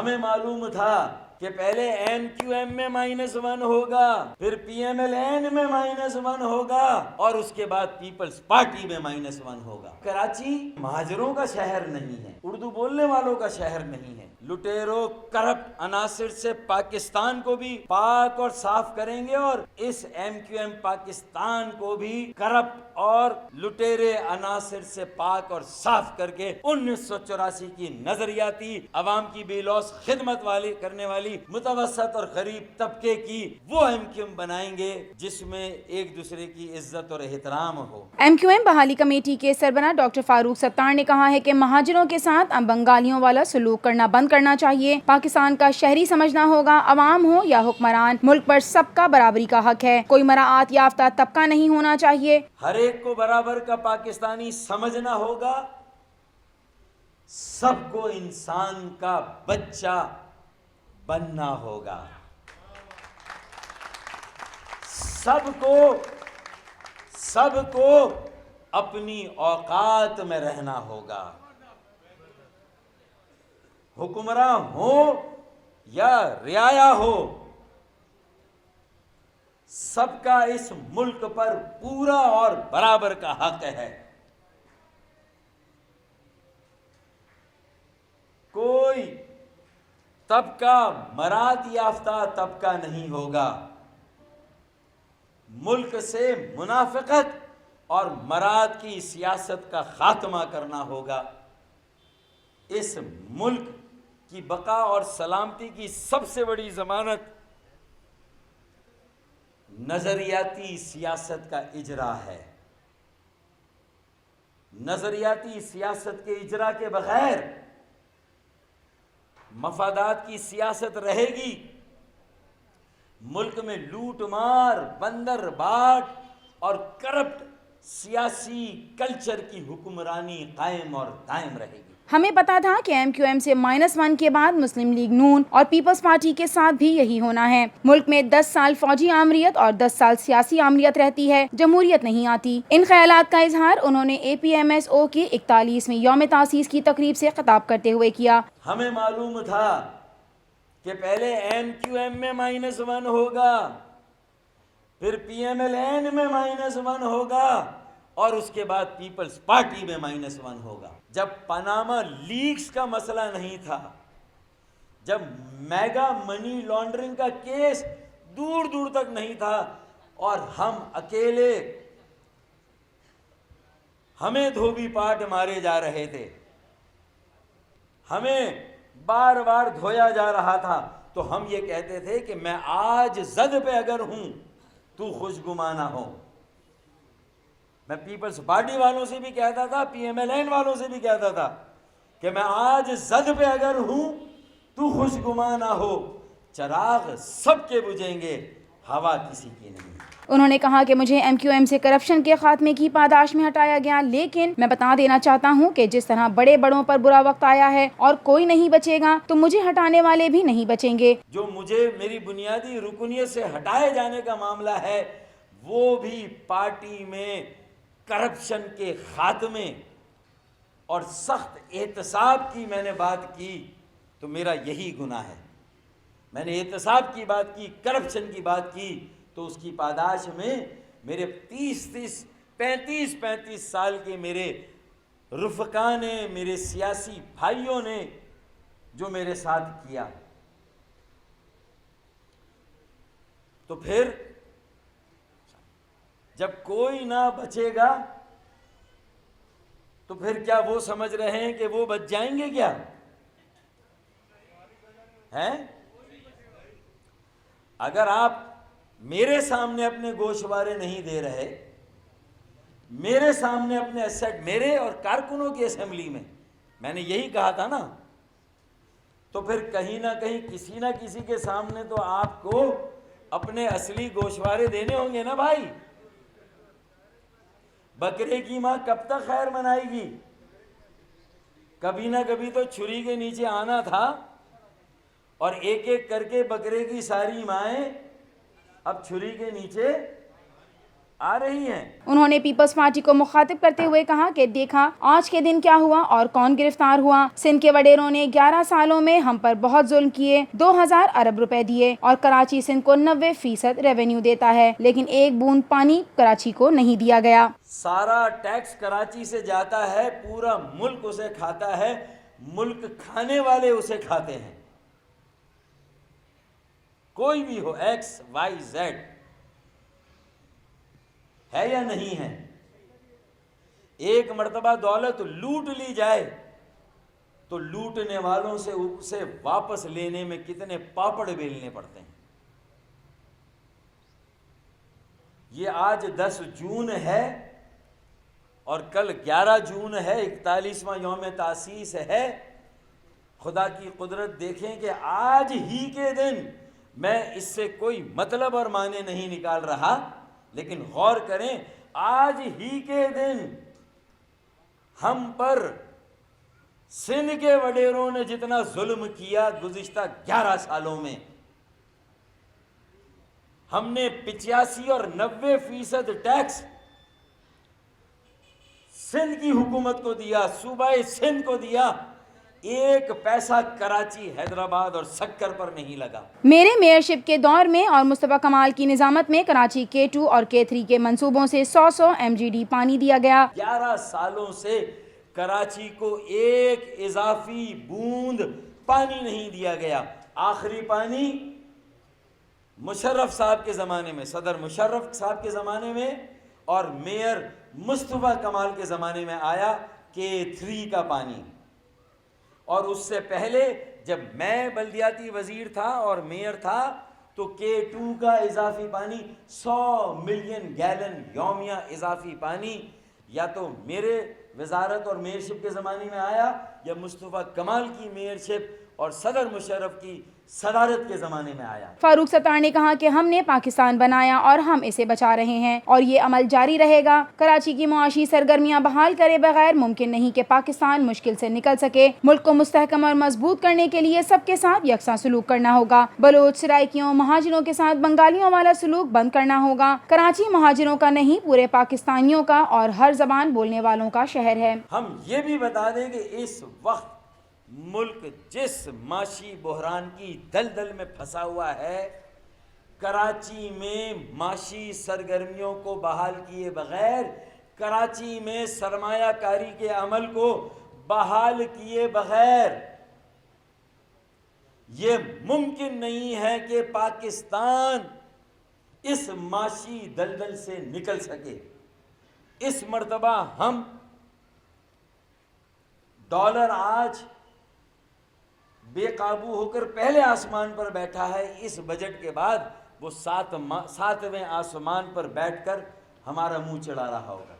हमें मालूम था कि पहले MQM में -1 होगा, फिर PMLN में -1 होगा और उसके बाद पीपल्स पार्टी में -1 होगा। कराची महाजरों का शहर नहीं है, उर्दू बोलने वालों का शहर नहीं है। लुटेरों करप्ट अनासिर से पाकिस्तान को भी पाक और साफ करेंगे और इस MQM पाकिस्तान को भी करप्ट और लुटेरे अनासिर से पाक और साफ करके 1984 की नजरियाती अवाम की बेलौस खिदमत वाली करने वाली मुतवसत और गरीब तबके की वो MQM बनाएंगे जिसमें एक दूसरे की इज्जत और एहतराम हो। MQM बहाली कमेटी के सरबराह डॉक्टर फारूक सत्तार ने कहा है कि महाजिरों के साथ अब बंगालियों वाला सलूक करना बंद करना चाहिए। पाकिस्तान का शहरी समझना होगा, अवाम हो या हुक्मरान, मुल्क पर सबका बराबरी का हक है। कोई मराआत याफ्ता तबका नहीं होना चाहिए। हर एक को बराबर का पाकिस्तानी समझना होगा, सबको इंसान का बच्चा बनना होगा, सबको अपनी औकात में रहना होगा। हुक्मरान हो या रियाया हो, सबका इस मुल्क पर पूरा और बराबर का हक है। कोई तबका मराद याफ्ता तबका नहीं होगा। मुल्क से मुनाफिकत और मराद की सियासत का खात्मा करना होगा। इस मुल्क की बका और सलामती की सबसे बड़ी जमानत नजरियाती सियासत का इजरा है। नजरियाती सियासत के इजरा के बगैर मफादात की सियासत रहेगी। मुल्क में लूट मार, बंदर बाट और करप्ट सियासी कल्चर की हुक्मरानी कायम और दायम रहेगी। हमें पता था कि MQM से -1 के बाद मुस्लिम लीग नून और पीपल्स पार्टी के साथ भी यही होना है। मुल्क में 10 साल फौजी आमरीत और 10 साल सियासी आमरीत रहती है, जमहूरियत नहीं आती। इन ख्यालात का इजहार उन्होंने APMSO की 41वीं यौम तासीस की तकरीब से खिताब करते हुए किया। हमें मालूम था कि पहले MQM में -1 होगा, फिर PMLN में -1 होगा और उसके बाद पीपल्स पार्टी में -1 होगा। जब पनामा लीक्स का मसला नहीं था, जब मेगा मनी लॉन्ड्रिंग का केस दूर दूर तक नहीं था और हम अकेले हमें धोबी पाट मारे जा रहे थे, हमें बार बार धोया जा रहा था, तो हम ये कहते थे कि मैं आज जद पे अगर हूं तू खुशगुमा ना हो। मैं पीपल्स पार्टी वालों से भी कहता था, PMLN वालों से भी कहता था कि मैं आज जद पे अगर हूं तू खुशगुमा ना हो। चराग सबके बुझेंगे, हवा किसी की नहीं। उन्होंने कहा कि मुझे MQM से करप्शन के खात्मे की पादाश में हटाया गया, लेकिन मैं बता देना चाहता हूं कि जिस तरह बड़े बड़ों पर बुरा वक्त आया है और कोई नहीं बचेगा, तो मुझे हटाने वाले भी नहीं बचेंगे। जो मुझे मेरी बुनियादी रुकनियत से हटाए जाने का मामला है, वो भी पार्टी में करप्शन के खात्मे और सख्त एहतसाब की मैंने बात की, तो मेरा यही गुनाह है। मैंने एहतसाब की बात की, करप्शन की बात की, तो उसकी पादाश में मेरे 35 साल के मेरे रुफ़का ने, मेरे सियासी भाइयों ने जो मेरे साथ किया, तो फिर जब कोई ना बचेगा तो फिर क्या वो समझ रहे हैं कि वो बच जाएंगे क्या? हैं? अगर आप मेरे सामने अपने गोशवारे नहीं दे रहे, मेरे सामने अपने एसेट, मेरे और कारकुनों की असेंबली में मैंने यही कहा था ना, तो फिर कहीं ना कहीं किसी ना किसी के सामने तो आपको अपने असली गोशवारे देने होंगे ना भाई। बकरे की मां कब तक खैर मनाएगी? कभी ना कभी तो छुरी के नीचे आना था और एक एक करके बकरे की सारी माएं अब छुरी के नीचे आ रही हैं। उन्होंने पीपल्स पार्टी को मुखातिब करते हुए कहा कि देखा आज के दिन क्या हुआ और कौन गिरफ्तार हुआ। सिंध के वडेरों ने 11 सालों में हम पर बहुत जुल्म किए, 2000 अरब रुपए दिए और कराची सिंध को 90% रेवेन्यू देता है, लेकिन एक बूंद पानी कराची को नहीं दिया गया। सारा टैक्स कराची से जाता है, पूरा मुल्क उसे खाता है, मुल्क खाने वाले उसे खाते हैं। कोई भी हो, एक्स वाई जेड, है या नहीं है। एक मर्तबा दौलत लूट ली जाए तो लूटने वालों से उसे वापस लेने में कितने पापड़ बेलने पड़ते हैं। ये आज 10 जून है और कल 11 जून है, 41वां यौम तासीस है। खुदा की कुदरत देखें कि आज ही के दिन, मैं इससे कोई मतलब और माने नहीं निकाल रहा, लेकिन गौर करें, आज ही के दिन हम पर सिंध के वडेरों ने जितना जुल्म किया गुज़िश्ता 11 सालों में, हमने 85 और 90% टैक्स सिंध की हुकूमत को दिया, सूबा सिंध को दिया। 1 पैसा कराची, हैदराबाद और सक्कर पर नहीं लगा। मेरे मेयरशिप के दौर में और मुस्तफा कमाल की निजामत में कराची K2 और K3 के मंसूबों से 100 MGD पानी दिया गया। 11 सालों से कराची को 1 इजाफी बूंद पानी नहीं दिया गया। आखिरी पानी मुशर्रफ साहब के ज़माने में, सदर मुशर्रफ साहब के ज़माने में और मेयर मुस्तफा कमाल के ज़माने में आया K3 का पानी। और उससे पहले जब मैं बल्दियाती वजीर था और मेयर था तो K2 का इजाफी पानी 100 मिलियन गैलन यौमिया इजाफी पानी या तो मेरे वजारत और मेयरशिप के ज़माने में आया या मुस्तफा कमाल की मेयरशिप और सदर मुशर्रफ की सदारत के ज़माने में आया। फारूक सत्तार ने कहा कि हमने पाकिस्तान बनाया और हम इसे बचा रहे हैं और ये अमल जारी रहेगा। कराची की मुआशी सरगर्मियां बहाल करे बगैर मुमकिन नहीं कि पाकिस्तान मुश्किल से निकल सके। मुल्क को मुस्तहकम और मजबूत करने के लिए सबके साथ यकसा सलूक करना होगा। बलोच, सराइकियों, महाजिरों के साथ बंगालियों वाला सलूक बंद करना होगा। कराची महाजिरों का नहीं, पूरे पाकिस्तानियों का और हर जबान बोलने वालों का शहर है। हम ये भी बता दें कि इस वक्त मुल्क जिस माशी बहरान की दलदल में फंसा हुआ है, कराची में माशी सरगर्मियों को बहाल किए बगैर, कराची में सरमायाकारी के अमल को बहाल किए बगैर ये मुमकिन नहीं है कि पाकिस्तान इस माशी दलदल से निकल सके। इस मर्तबा हम डॉलर आज बेकाबू होकर पहले आसमान पर बैठा है। इस बजट के बाद वो 7वें आसमान पर बैठकर हमारा मुंह चढ़ा रहा होगा।